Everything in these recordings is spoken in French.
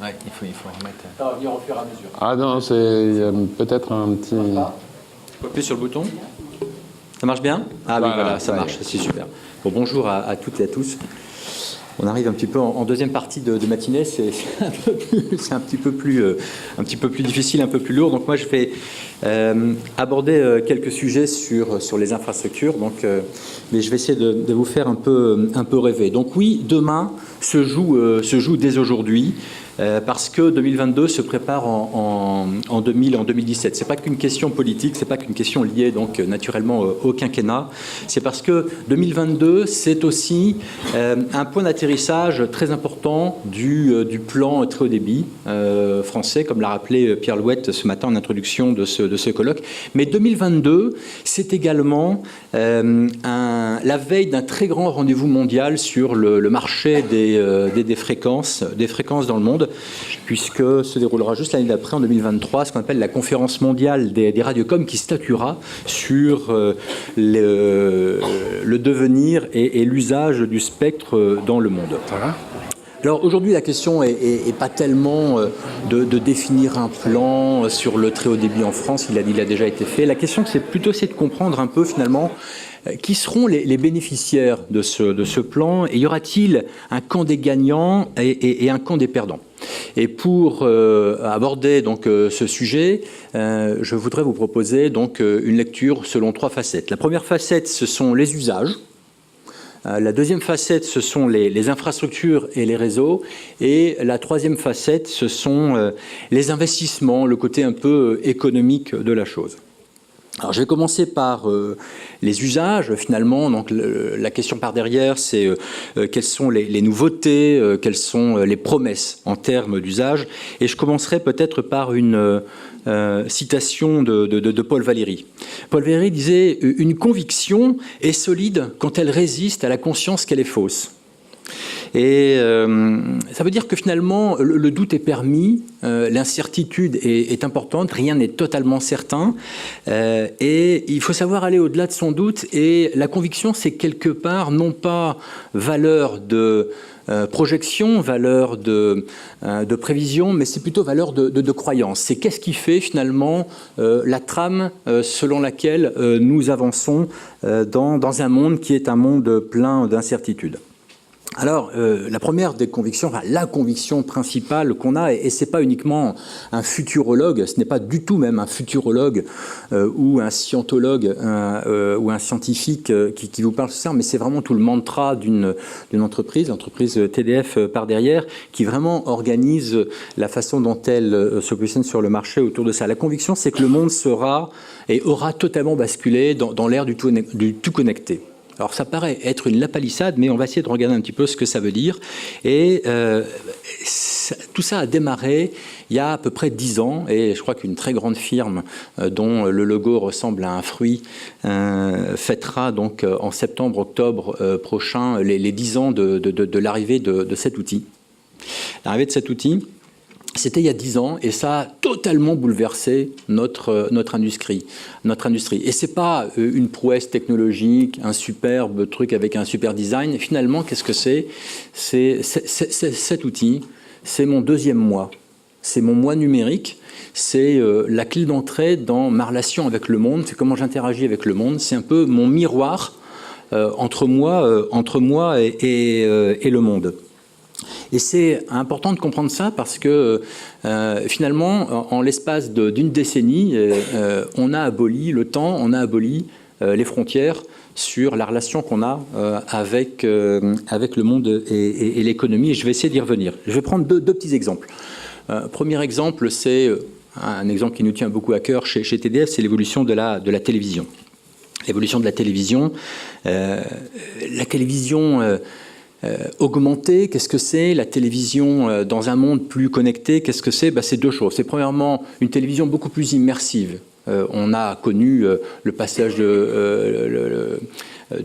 Ouais, il faut remettre. Ça va venir au fur et à mesure. Ah non, c'est peut-être un petit... Faut appuyer sur le bouton. Ça marche bien? Ah oui, voilà, ça marche, c'est super. Bon, bonjour à toutes et à tous. On arrive un petit peu en deuxième partie de matinée, c'est un petit peu plus difficile, un peu plus lourd. Donc moi, je vais aborder quelques sujets sur les infrastructures. Donc, mais je vais essayer de vous faire un peu rêver. Donc oui, demain se joue dès aujourd'hui. Parce que 2022 se prépare en 2017. C'est pas qu'une question politique, c'est pas qu'une question liée donc naturellement au quinquennat. C'est parce que 2022 c'est aussi un point d'atterrissage très important du plan très haut débit français, comme l'a rappelé Pierre Louette ce matin en introduction de ce colloque. Mais 2022 c'est également la veille d'un très grand rendez-vous mondial sur le marché des fréquences dans le monde, puisque se déroulera juste l'année d'après, en 2023, ce qu'on appelle la conférence mondiale des radiocoms, qui statuera sur le devenir et l'usage du spectre dans le monde. Voilà. Alors aujourd'hui, la question est pas tellement de définir un plan sur le très haut débit en France, il a déjà été fait. La question, c'est plutôt de comprendre un peu finalement qui seront les bénéficiaires de ce plan, et y aura-t-il un camp des gagnants et un camp des perdants? Et pour aborder donc ce sujet, je voudrais vous proposer donc une lecture selon trois facettes. La première facette, ce sont les usages. La deuxième facette, ce sont les infrastructures et les réseaux. Et la troisième facette, ce sont les investissements, le côté un peu économique de la chose. Alors, je vais commencer par les usages, finalement. Donc, la question par derrière, c'est quelles sont les nouveautés, quelles sont les promesses en termes d'usage. Et je commencerai peut-être par une citation de Paul Valéry. Paul Valéry disait « Une conviction est solide quand elle résiste à la conscience qu'elle est fausse ». Et ça veut dire que finalement, le doute est permis, l'incertitude est importante, rien n'est totalement certain, et il faut savoir aller au-delà de son doute, et la conviction, c'est quelque part, non pas valeur de projection, valeur de prévision, mais c'est plutôt valeur de croyance. C'est qu'est-ce qui fait finalement la trame selon laquelle nous avançons dans un monde qui est un monde plein d'incertitudes. Alors, la première des convictions, enfin, la conviction principale qu'on a, et ce n'est pas uniquement un futurologue, ce n'est pas du tout même un futurologue ou un scientologue ou un scientifique qui vous parle de ça, mais c'est vraiment tout le mantra d'une entreprise, l'entreprise TDF par derrière, qui vraiment organise la façon dont elle se positionne sur le marché autour de ça. La conviction, c'est que le monde sera et aura totalement basculé dans l'ère du tout connecté. Alors ça paraît être une lapalissade, mais on va essayer de regarder un petit peu ce que ça veut dire. Et tout ça a démarré il y a à peu près 10 ans, et je crois qu'une très grande firme dont le logo ressemble à un fruit fêtera donc en septembre-octobre prochain les 10 ans de l'arrivée de cet outil. L'arrivée de cet outil, c'était il y a 10 ans, et ça a totalement bouleversé notre industrie. Et ce n'est pas une prouesse technologique, un superbe truc avec un super design. Finalement, qu'est-ce que c'est? Cet outil, c'est mon deuxième moi. C'est mon moi numérique. C'est la clé d'entrée dans ma relation avec le monde. C'est comment j'interagis avec le monde. C'est un peu mon miroir entre moi et le monde. Et c'est important de comprendre ça parce que finalement, en l'espace d'une décennie, on a aboli le temps, on a aboli les frontières sur la relation qu'on a avec le monde et l'économie. Et je vais essayer d'y revenir. Je vais prendre deux petits exemples. Premier exemple, c'est un exemple qui nous tient beaucoup à cœur chez TDF, c'est l'évolution de la télévision. L'évolution de la télévision. La télévision Augmenter, qu'est-ce que c'est? La télévision dans un monde plus connecté, qu'est-ce que c'est? C'est deux choses. C'est premièrement une télévision beaucoup plus immersive. On a connu le passage du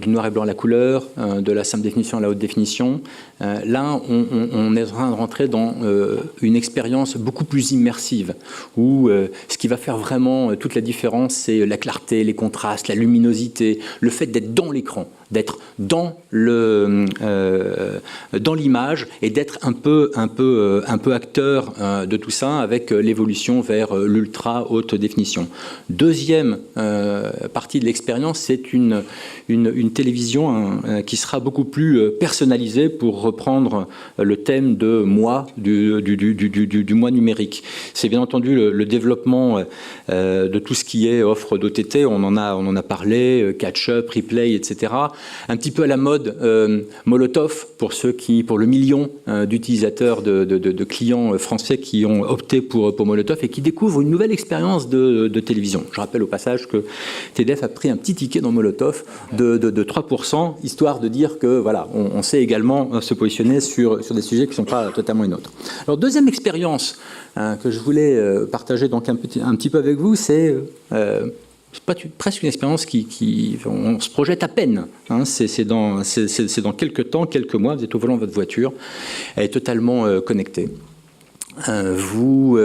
noir et blanc à la couleur, de la simple définition à la haute définition. Là, on est en train de rentrer dans une expérience beaucoup plus immersive, où ce qui va faire vraiment toute la différence, c'est la clarté, les contrastes, la luminosité, le fait d'être dans l'écran, d'être dans l'image et d'être un peu acteur de tout ça avec l'évolution vers l'ultra haute définition. Deuxième partie de l'expérience, c'est une télévision qui sera beaucoup plus personnalisée, pour reprendre le thème de moi, du moi numérique. C'est bien entendu le développement de tout ce qui est offre d'OTT, on en a parlé, catch-up, replay, etc. Un petit peu à la mode Molotov, pour le million d'utilisateurs, de clients français qui ont opté pour Molotov et qui découvrent une nouvelle expérience de télévision. Je rappelle au passage que TDF a pris un petit ticket dans Molotov de 3%, histoire de dire que voilà, on sait également se positionner sur des sujets qui ne sont pas totalement les nôtres. Alors, deuxième expérience que je voulais partager donc un petit peu avec vous, c'est presque une expérience on se projette à peine. C'est dans quelques temps, quelques mois, vous êtes au volant de votre voiture, elle est totalement connectée. Vous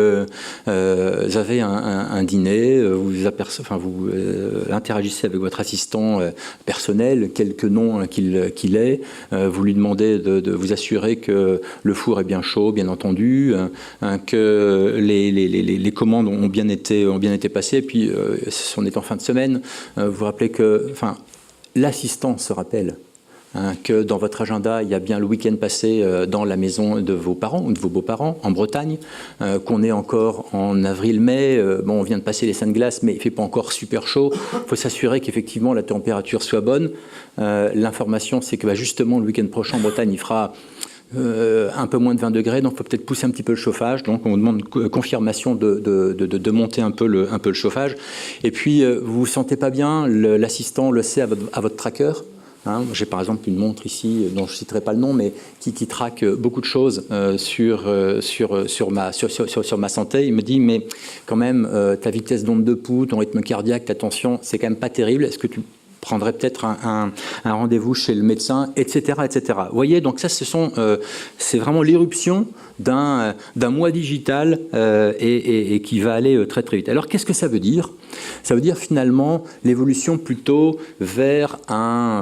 avez un dîner, vous interagissez avec votre assistant personnel, quelque nom qu'il ait, vous lui demandez de vous assurer que le four est bien chaud, bien entendu, que les commandes ont bien été passées, et puis on est en fin de semaine, vous vous rappelez que l'assistant se rappelle que dans votre agenda, il y a bien le week-end passé dans la maison de vos parents ou de vos beaux-parents en Bretagne, qu'on est encore en avril-mai. On vient de passer les Saintes Glaces, mais il ne fait pas encore super chaud. Il faut s'assurer qu'effectivement la température soit bonne. L'information, c'est que justement le week-end prochain en Bretagne, il fera un peu moins de 20 degrés, donc il faut peut-être pousser un petit peu le chauffage. Donc on vous demande confirmation de monter un peu le chauffage. Et puis vous ne vous sentez pas bien, l'assistant le sait à votre tracker. J'ai par exemple une montre ici, dont je ne citerai pas le nom, mais qui traque beaucoup de choses sur ma santé. Il me dit, mais quand même, ta vitesse d'onde de pouls, ton rythme cardiaque, ta tension, c'est quand même pas terrible. Est-ce que tu prendrais peut-être un rendez-vous chez le médecin, etc., etc. Vous voyez, donc ça, c'est vraiment l'éruption d'un moi digital et qui va aller très très vite. Alors qu'est-ce que ça veut dire? Ça veut dire finalement l'évolution plutôt vers un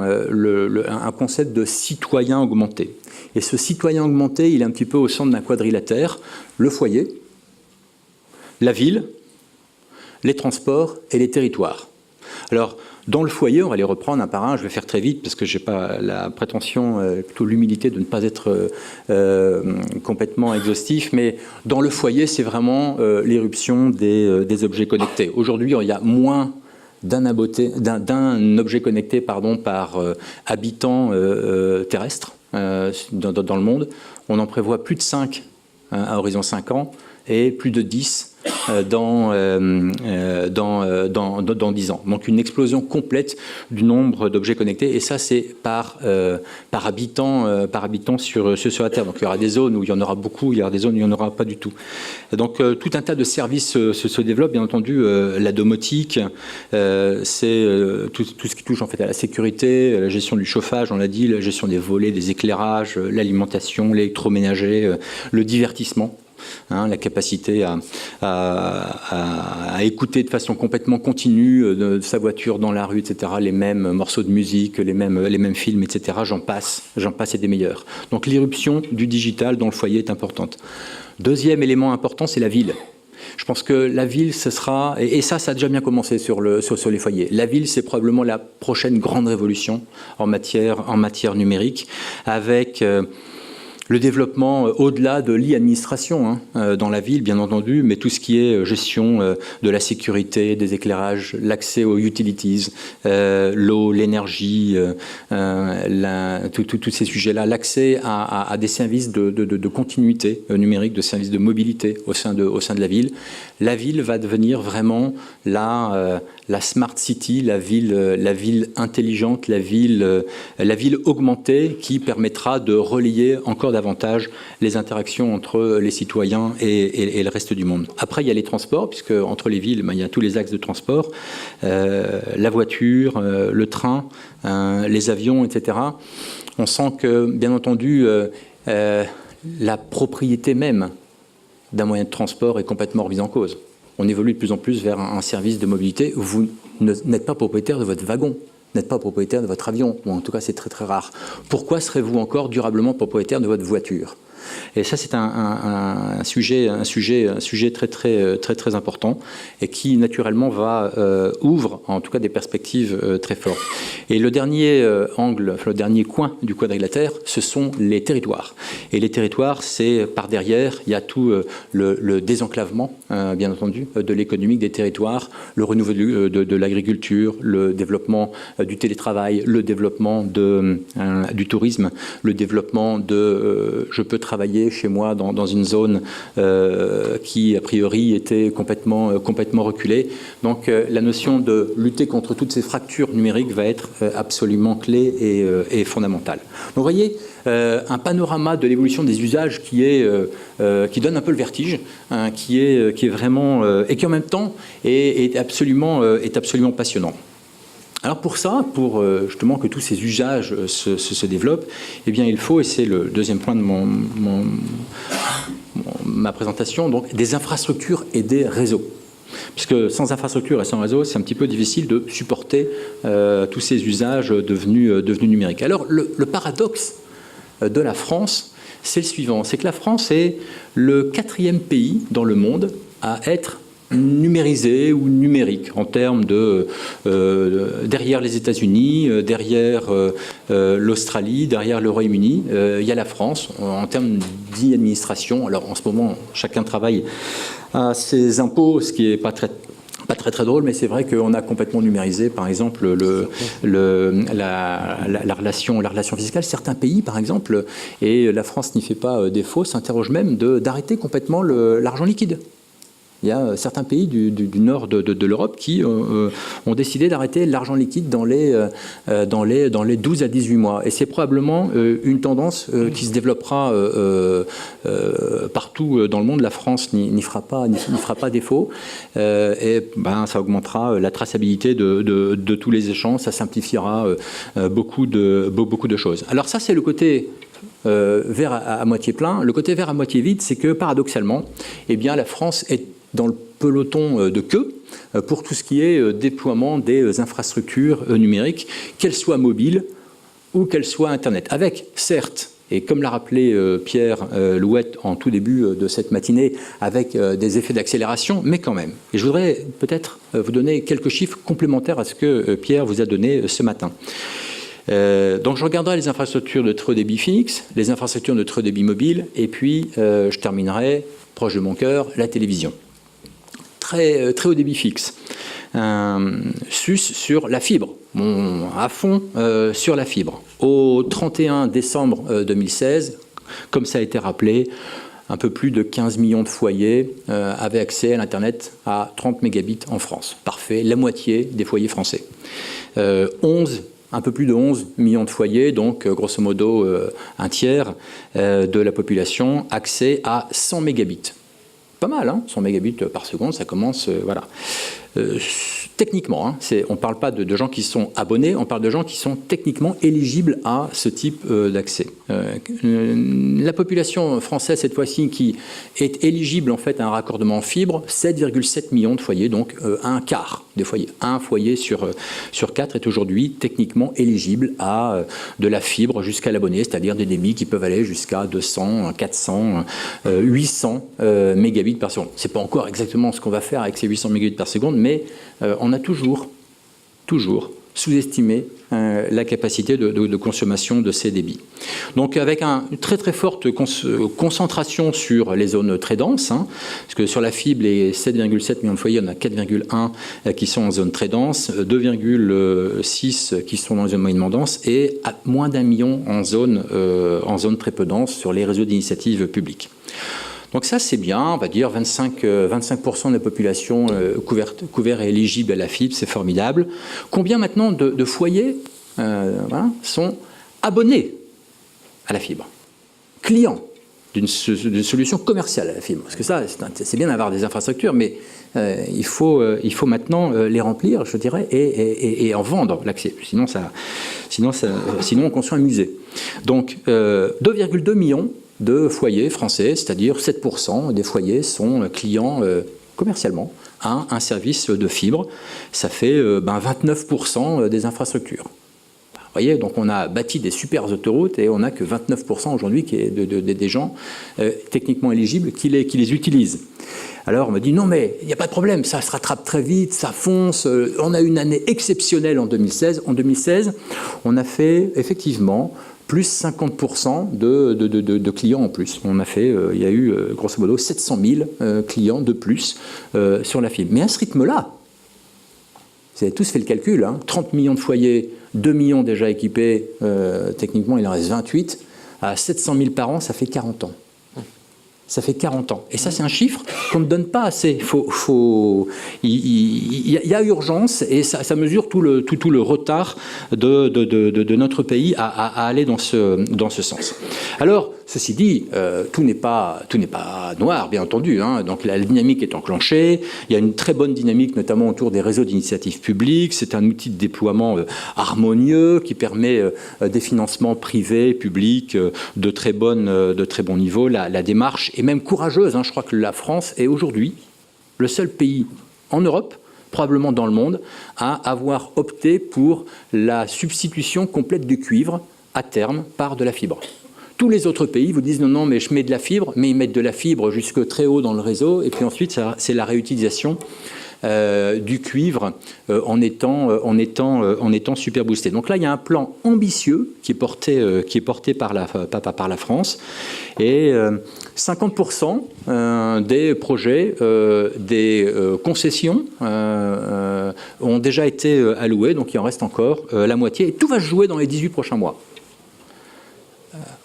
concept de citoyen augmenté. Et ce citoyen augmenté, il est un petit peu au centre d'un quadrilatère: le foyer, la ville, les transports et les territoires. Alors, dans le foyer, on va les reprendre un par un, je vais faire très vite parce que je n'ai pas la prétention, plutôt l'humilité de ne pas être complètement exhaustif, mais dans le foyer, c'est vraiment l'éruption des objets connectés. Aujourd'hui, il y a moins d'un objet connecté par habitant terrestre dans le monde. On en prévoit plus de 5 à horizon 5 ans et plus de 10 dans 10 ans. Donc une explosion complète du nombre d'objets connectés, et ça c'est par habitant sur la Terre. Donc il y aura des zones où il y en aura beaucoup, il y aura des zones où il n'y en aura pas du tout. Donc tout un tas de services se développent, bien entendu. La domotique, c'est tout ce qui touche en fait à la sécurité, à la gestion du chauffage, on l'a dit, la gestion des volets, des éclairages, l'alimentation, l'électroménager, le divertissement. La capacité à écouter de façon complètement continue de sa voiture dans la rue, etc., les mêmes morceaux de musique, les mêmes films, etc., j'en passe et des meilleurs. Donc l'irruption du digital dans le foyer est importante. Deuxième élément important, c'est la ville. Je pense que la ville, ce sera, et ça a déjà bien commencé sur les foyers. La ville, c'est probablement la prochaine grande révolution en matière numérique, avec Le développement au-delà de l'e-administration dans la ville, bien entendu, mais tout ce qui est gestion de la sécurité, des éclairages, l'accès aux utilities, l'eau, l'énergie, tous ces sujets-là, l'accès à des services de continuité numérique, de services de mobilité au sein de la ville. La ville va devenir vraiment la smart city, la ville intelligente, la ville augmentée qui permettra de relayer encore davantage les interactions entre les citoyens et le reste du monde. Après, il y a les transports, puisque entre les villes, il y a tous les axes de transport, la voiture, le train, les avions, etc. On sent que, bien entendu, la propriété même d'un moyen de transport est complètement remise en cause. On évolue de plus en plus vers un service de mobilité où vous n'êtes pas propriétaire de votre wagon, n'êtes pas propriétaire de votre avion, ou en tout cas c'est très très rare. Pourquoi serez-vous encore durablement propriétaire de votre voiture ? Et ça, c'est un sujet très important et qui, naturellement, ouvre, en tout cas, des perspectives très fortes. Et le dernier angle, le dernier coin du quadrilatère, ce sont les territoires. Et les territoires, c'est par derrière, il y a tout le désenclavement, bien entendu, de l'économie des territoires, le renouveau de l'agriculture, le développement du télétravail, le développement du tourisme, le développement je peux travailler chez moi dans une zone qui, a priori, était complètement reculée. Donc, la notion de lutter contre toutes ces fractures numériques va être absolument clé et fondamentale. Donc, vous voyez, un panorama de l'évolution des usages qui donne un peu le vertige, qui est vraiment et qui en même temps est absolument passionnant. Alors pour ça, pour justement que tous ces usages se développent, eh bien il faut, et c'est le deuxième point de ma présentation, donc des infrastructures et des réseaux. Puisque sans infrastructure et sans réseau, c'est un petit peu difficile de supporter tous ces usages devenus numériques. Alors le paradoxe de la France, c'est le suivant, c'est que la France est le 4e pays dans le monde à être numérisé ou numérique en termes derrière les États-Unis, derrière l'Australie, derrière le Royaume-Uni, il y a la France en termes d'e-administration. Alors en ce moment, chacun travaille à ses impôts, ce qui n'est pas très drôle, mais c'est vrai qu'on a complètement numérisé, par exemple, la relation fiscale. Certains pays, par exemple, et la France n'y fait pas défaut, s'interrogent même d'arrêter complètement l'argent liquide. Il y a certains pays du nord de l'Europe qui ont décidé d'arrêter l'argent liquide dans les 12 à 18 mois. Et c'est probablement une tendance qui se développera partout dans le monde. La France n'y fera pas défaut. Et ça augmentera la traçabilité de tous les échanges. Ça simplifiera beaucoup de choses. Alors ça, c'est le côté verre à moitié plein. Le côté verre à moitié vide, c'est que paradoxalement, eh bien, la France est dans le peloton de queue pour tout ce qui est déploiement des infrastructures numériques, qu'elles soient mobiles ou qu'elles soient Internet. Avec, certes, et comme l'a rappelé Pierre Louette en tout début de cette matinée, avec des effets d'accélération, mais quand même. Et je voudrais peut-être vous donner quelques chiffres complémentaires à ce que Pierre vous a donné ce matin. Donc je regarderai les infrastructures de très haut débit fixe, les infrastructures de très haut débit mobile, et puis je terminerai, proche de mon cœur, la télévision. Très haut débit fixe. SUS sur la fibre, à fond sur la fibre. Au 31 décembre 2016, comme ça a été rappelé, un peu plus de 15 millions de foyers avaient accès à l'Internet à 30 mégabits en France. Parfait, la moitié des foyers français. Un peu plus de 11 millions de foyers, donc grosso modo un tiers de la population, accès à 100 mégabits. Pas mal, hein, 100 mégabits par seconde, ça commence, voilà. Techniquement, hein, on ne parle pas de gens qui sont abonnés, on parle de gens qui sont techniquement éligibles à ce type d'accès. La population française, cette fois-ci, qui est éligible en fait à un raccordement fibre, 7,7 millions de foyers, donc un quart des foyers. Un foyer sur 4 est aujourd'hui techniquement éligible à de la fibre jusqu'à l'abonné, c'est-à-dire des débits qui peuvent aller jusqu'à 200, 400, 800 mégabits par seconde. Ce n'est pas encore exactement ce qu'on va faire avec ces 800 mégabits par seconde, mais on a toujours sous-estimer la capacité de consommation de ces débits. Donc avec une très très forte concentration sur les zones très denses, parce que sur la fibre, les 7,7 millions de foyers, on a 4,1 qui sont en zone très dense, 2,6 qui sont dans les zones moyennement denses, et à moins d'1 million en zone très peu dense sur les réseaux d'initiative publiques. Donc ça, c'est bien, on va dire 25% de la population couverte et éligible à la fibre, c'est formidable. Combien maintenant de foyers sont abonnés à la fibre, clients d'une solution commerciale à la fibre? Parce que ça, c'est bien d'avoir des infrastructures, mais il faut maintenant les remplir, je dirais, et en vendre l'accès. Sinon, on construit un musée. Donc, 2,2 millions de foyers français, c'est-à-dire 7% des foyers sont clients commercialement à un service de fibre. Ça fait 29% des infrastructures. Vous voyez, donc on a bâti des super autoroutes et on n'a que 29% aujourd'hui des gens techniquement éligibles qui les utilisent. Alors on me dit non mais il n'y a pas de problème, ça se rattrape très vite, ça fonce. On a une année exceptionnelle en 2016. En 2016, on a fait effectivement plus 50% de clients en plus. On a fait, il y a eu grosso modo 700 000 clients de plus sur la fibre. Mais à ce rythme-là, vous avez tous fait le calcul, 30 millions de foyers, 2 millions déjà équipés, techniquement il en reste 28, à 700 000 par an, ça fait 40 ans. Ça fait 40 ans. Et ça, c'est un chiffre qu'on ne donne pas assez. Il y a urgence et ça mesure tout le retard de notre pays à aller dans ce sens. Alors, ceci dit, tout n'est pas noir, bien entendu. Donc la dynamique est enclenchée. Il y a une très bonne dynamique, notamment autour des réseaux d'initiative publique. C'est un outil de déploiement harmonieux qui permet des financements privés, publics, de très bon niveau. La démarche est même courageuse. Je crois que la France est aujourd'hui le seul pays en Europe, probablement dans le monde, à avoir opté pour la substitution complète du cuivre à terme par de la fibre. Tous les autres pays vous disent non, mais je mets de la fibre, mais ils mettent de la fibre jusque très haut dans le réseau, et puis ensuite c'est la réutilisation du cuivre en étant super boosté. Donc là, il y a un plan ambitieux qui est porté par la France, et 50% des projets, des concessions ont déjà été alloués, donc il en reste encore la moitié, et tout va se jouer dans les 18 prochains mois.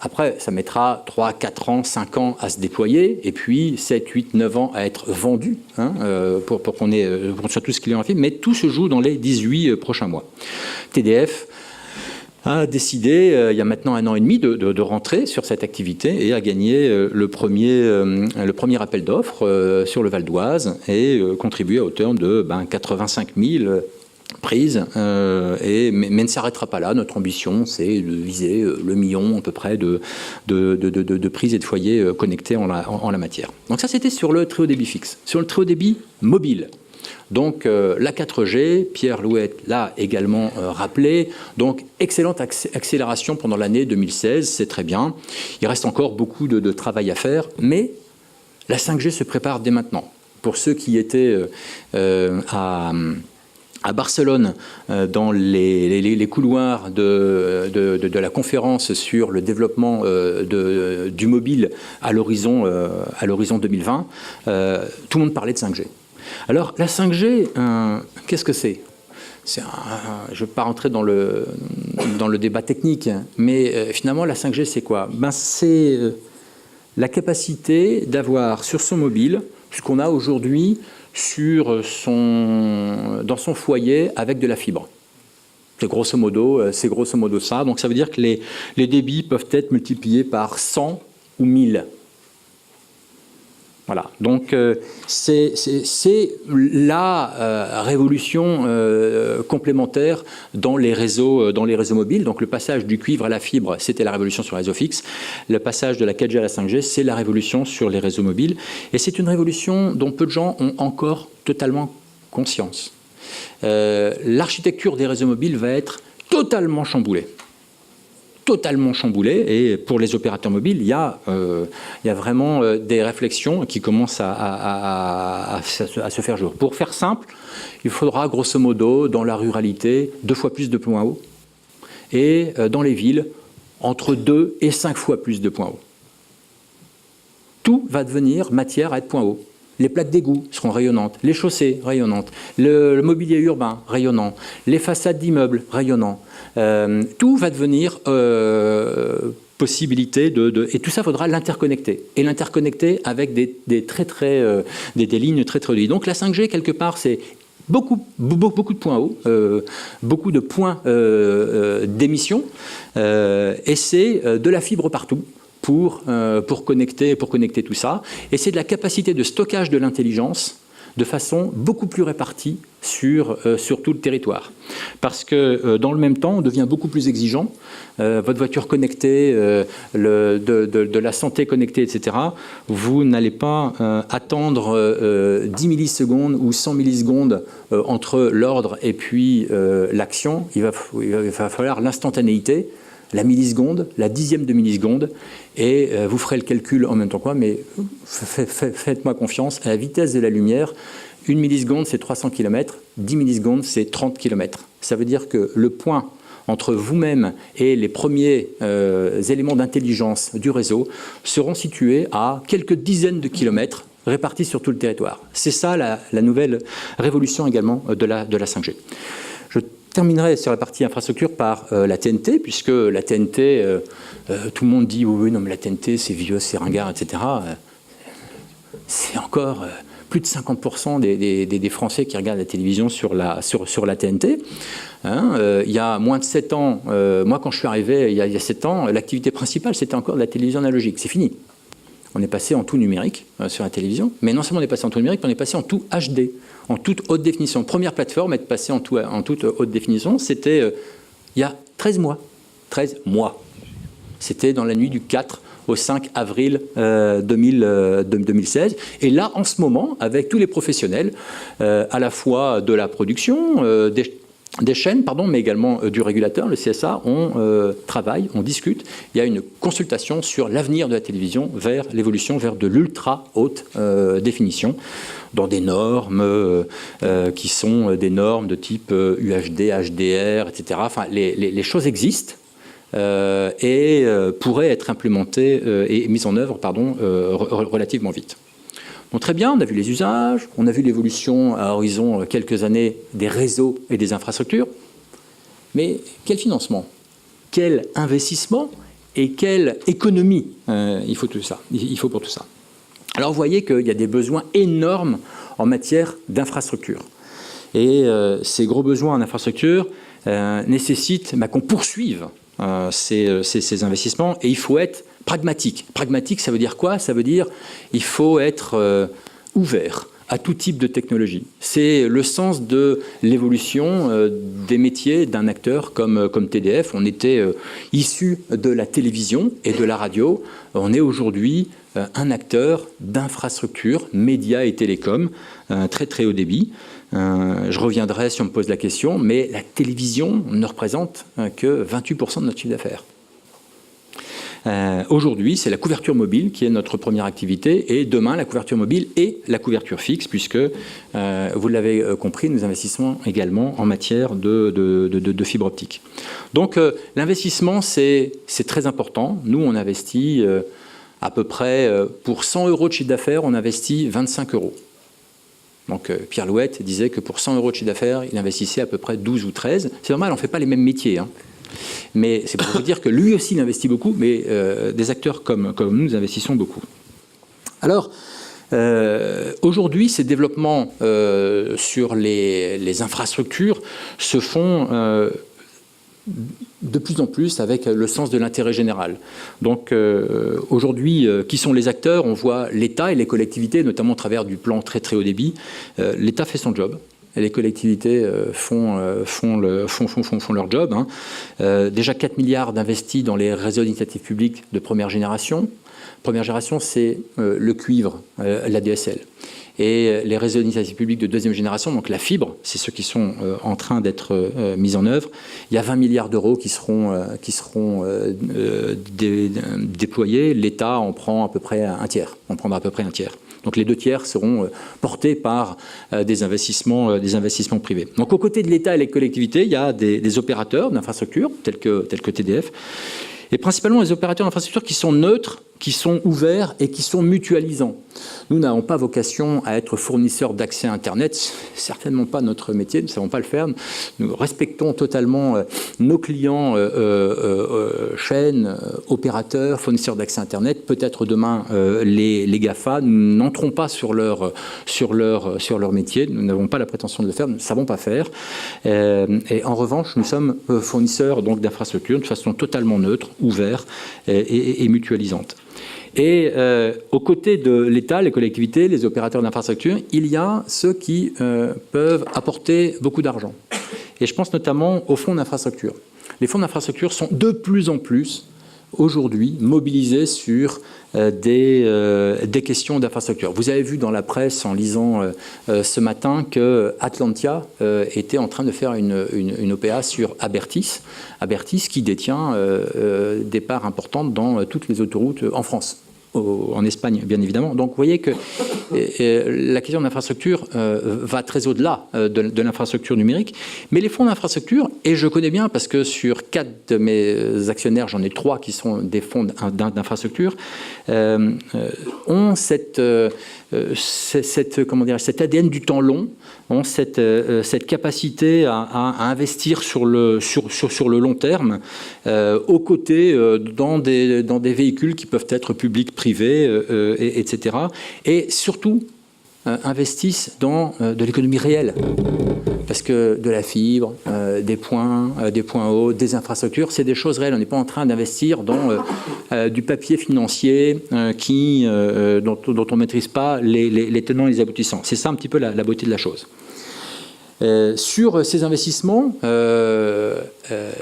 Après, ça mettra 3, 4 ans, 5 ans à se déployer, et puis 7, 8, 9 ans à être vendu, pour qu'on soit tous clients en fibre, mais tout se joue dans les 18 prochains mois. TDF a décidé, il y a maintenant 1 an et demi, de rentrer sur cette activité et a gagné le premier appel d'offres sur le Val d'Oise et contribué à hauteur de 85 000 prises, mais ne s'arrêtera pas là. Notre ambition, c'est de viser le million à peu près de prises et de foyers connectés en la matière. Donc ça, c'était sur le très haut débit fixe. Sur le très haut débit mobile, donc la 4G, Pierre Louet l'a également rappelé, donc excellente accélération pendant l'année 2016, c'est très bien. Il reste encore beaucoup de travail à faire, mais la 5G se prépare dès maintenant. Pour ceux qui étaient à Barcelone, dans les couloirs de la conférence sur le développement du mobile à l'horizon 2020, tout le monde parlait de 5G. Alors, la 5G, qu'est-ce que c'est ? Je ne vais pas rentrer dans le débat technique, mais finalement, la 5G, c'est quoi ? C'est la capacité d'avoir sur son mobile ce qu'on a aujourd'hui dans son foyer avec de la fibre. C'est grosso modo ça. Donc ça veut dire que les débits peuvent être multipliés par 100 ou 1000. Voilà. Donc c'est la révolution complémentaire dans les réseaux mobiles. Donc le passage du cuivre à la fibre, c'était la révolution sur les réseaux fixes. Le passage de la 4G à la 5G, c'est la révolution sur les réseaux mobiles. Et c'est une révolution dont peu de gens ont encore totalement conscience. L'architecture des réseaux mobiles va être totalement chamboulée. totalement chamboulé, et pour les opérateurs mobiles, il y a vraiment des réflexions qui commencent à se faire jour. Pour faire simple, il faudra grosso modo, dans la ruralité, 2 fois plus de points hauts, et dans les villes, entre 2 et 5 fois plus de points hauts. Tout va devenir matière à être point haut. Les plaques d'égout seront rayonnantes, les chaussées rayonnantes, le mobilier urbain rayonnant, les façades d'immeubles rayonnants. Tout va devenir possibilité et tout ça, faudra l'interconnecter. Et l'interconnecter avec des lignes très très réduites. Donc la 5G, quelque part, c'est beaucoup de points hauts, beaucoup de points d'émission, et c'est de la fibre partout pour connecter tout ça. Et c'est de la capacité de stockage de l'intelligence de façon beaucoup plus répartie sur tout le territoire. Parce que dans le même temps, on devient beaucoup plus exigeant. Votre voiture connectée, de la santé connectée, etc., vous n'allez pas attendre 10 millisecondes ou 100 millisecondes entre l'ordre et puis l'action. Il va falloir l'instantanéité, la milliseconde, la dixième de milliseconde, et vous ferez le calcul en même temps que moi, mais faites-moi confiance, à la vitesse de la lumière, 1 milliseconde c'est 300 km, 10 millisecondes c'est 30 km. Ça veut dire que le point entre vous-même et les premiers éléments d'intelligence du réseau seront situés à quelques dizaines de kilomètres répartis sur tout le territoire. C'est ça la nouvelle révolution également de la 5G. Je terminerai sur la partie infrastructure par la TNT, puisque la TNT, tout le monde dit oui, non, mais la TNT c'est vieux, c'est ringard, etc. C'est encore plus de 50% des Français qui regardent la télévision sur la TNT. Il y a moins de 7 ans, moi quand je suis arrivé il y a 7 ans, l'activité principale c'était encore de la télévision analogique. C'est fini. On est passé en tout numérique sur la télévision, mais non seulement on est passé en tout numérique, mais on est passé en tout HD, en toute haute définition. Première plateforme à être passée en toute haute définition, c'était il y a 13 mois. 13 mois. C'était dans la nuit du 4 au 5 avril 2016. Et là, en ce moment, avec tous les professionnels, à la fois de la production, des chaînes, mais également du régulateur, le CSA, on travaille, on discute. Il y a une consultation sur l'avenir de la télévision vers l'évolution vers de l'ultra haute définition, dans des normes qui sont des normes de type UHD, HDR, etc. Enfin, les choses existent. Et pourraient être implémentées et mises en œuvre relativement vite. Bon, très bien, on a vu les usages, on a vu l'évolution à horizon quelques années des réseaux et des infrastructures, mais quel financement, quel investissement et quelle économie il faut pour tout ça. Alors vous voyez qu'il y a des besoins énormes en matière d'infrastructure. Et ces gros besoins en infrastructure nécessitent qu'on poursuive ces investissements, et il faut être pragmatique. Pragmatique, ça veut dire quoi? Ça veut dire il faut être ouvert à tout type de technologie. C'est le sens de l'évolution des métiers d'un acteur comme TDF. On était issu de la télévision et de la radio. On est aujourd'hui un acteur d'infrastructures, médias et télécoms, très très haut débit. Je reviendrai si on me pose la question, mais la télévision ne représente que 28% de notre chiffre d'affaires. Aujourd'hui, c'est la couverture mobile qui est notre première activité, et demain, la couverture mobile et la couverture fixe, puisque, vous l'avez compris, nous investissons également en matière de fibre optique. Donc, l'investissement, c'est très important. Nous, on investit à peu près, pour 100 € de chiffre d'affaires, on investit 25 €. Donc Pierre Louette disait que pour 100 € de chiffre d'affaires, il investissait à peu près 12 ou 13. C'est normal, on ne fait pas les mêmes métiers. Mais c'est pour vous dire que lui aussi il investit beaucoup, mais des acteurs comme nous investissons beaucoup. Alors, aujourd'hui, ces développements sur les infrastructures se font de plus en plus avec le sens de l'intérêt général. Donc aujourd'hui, qui sont les acteurs? On voit l'État et les collectivités, notamment au travers du plan très très haut débit. L'État fait son job. Et les collectivités font leur job. Déjà 4 milliards d'investis dans les réseaux d'initiative publique de première génération. Première génération, c'est le cuivre, la DSL. et les réseaux d'initiative publique de deuxième génération, donc la fibre, c'est ceux qui sont en train d'être mis en œuvre. Il y a 20 milliards d'euros qui seront déployés. L'État en prend à peu près un tiers. On prendra à peu près un tiers. Donc les 2 tiers seront portés par des investissements privés. Donc aux côtés de l'État et les collectivités, il y a des opérateurs d'infrastructures tels que TDF, et principalement les opérateurs d'infrastructures qui sont neutres, qui sont ouverts et qui sont mutualisants. Nous n'avons pas vocation à être fournisseurs d'accès à Internet, c'est certainement pas notre métier, nous ne savons pas le faire. Nous respectons totalement nos clients, chaînes, opérateurs, fournisseurs d'accès à Internet. Peut-être demain les GAFA. Nous n'entrons pas sur leur métier, nous n'avons pas la prétention de le faire, nous ne savons pas faire. Et en revanche, nous sommes fournisseurs donc d'infrastructures de façon totalement neutre, ouverte et mutualisante. Et aux côtés de l'État, les collectivités, les opérateurs d'infrastructures, il y a ceux qui peuvent apporter beaucoup d'argent. Et je pense notamment aux fonds d'infrastructure. Les fonds d'infrastructure sont de plus en plus aujourd'hui mobilisés sur des questions d'infrastructure. Vous avez vu dans la presse, en lisant ce matin, que Atlantia était en train de faire une OPA sur Abertis. Abertis qui détient des parts importantes dans toutes les autoroutes en France. En Espagne, bien évidemment. Donc, vous voyez que la question d'infrastructure va très au-delà de l'infrastructure numérique. Mais les fonds d'infrastructure, et je connais bien parce que sur 4 de mes actionnaires, j'en ai 3 qui sont des fonds d'infrastructure, ont cet ADN du temps long, ont cette capacité à investir sur le long terme, aux côtés dans des véhicules qui peuvent être publics, privés, etc. Et surtout, investissent dans de l'économie réelle. Parce que de la fibre, des points hauts, des infrastructures, c'est des choses réelles. On n'est pas en train d'investir dans du papier financier dont on ne maîtrise pas les tenants et les aboutissants. C'est ça un petit peu la beauté de la chose. Sur ces investissements,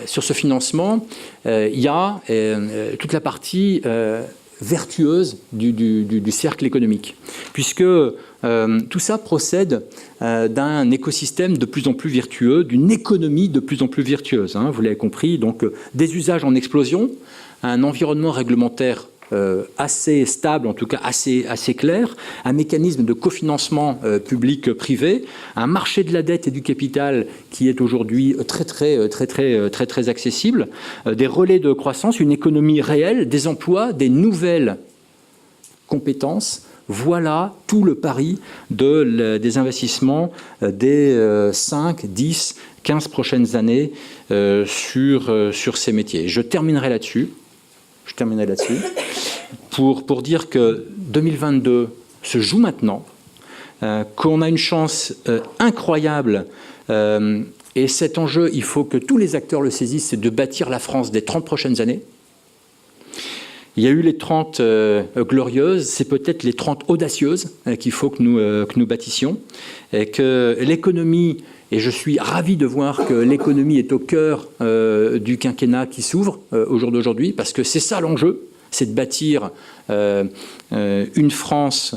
sur ce financement, il y a toute la partie vertueuse du cercle économique, puisque tout ça procède d'un écosystème de plus en plus vertueux, d'une économie de plus en plus vertueuse. Vous l'avez compris, donc des usages en explosion, un environnement réglementaire assez stable, en tout cas assez clair, un mécanisme de cofinancement public-privé, un marché de la dette et du capital qui est aujourd'hui très accessible, des relais de croissance, une économie réelle, des emplois, des compétences. Voilà tout le pari des investissements des 5, 10, 15 prochaines années sur ces métiers. Je terminerai là-dessus. Pour dire que 2022 se joue maintenant, qu'on a une chance incroyable, et cet enjeu, il faut que tous les acteurs le saisissent, c'est de bâtir la France des 30 prochaines années. Il y a eu les 30 glorieuses, c'est peut-être les 30 audacieuses qu'il faut que nous bâtissions, et que l'économie, et je suis ravi de voir que l'économie est au cœur du quinquennat qui s'ouvre au jour d'aujourd'hui, parce que c'est ça l'enjeu, c'est de bâtir une France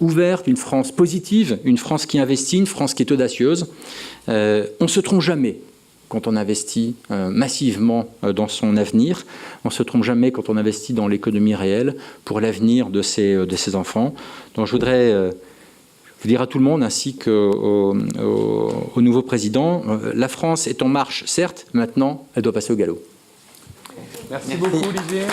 ouverte, une France positive, une France qui investit, une France qui est audacieuse. On ne se trompe jamais quand on investit massivement dans son avenir. On ne se trompe jamais quand on investit dans l'économie réelle pour l'avenir de ses enfants. Donc je voudrais vous dire à tout le monde, ainsi qu'au nouveau président, la France est en marche, certes, maintenant, elle doit passer au galop. Merci beaucoup, Olivier.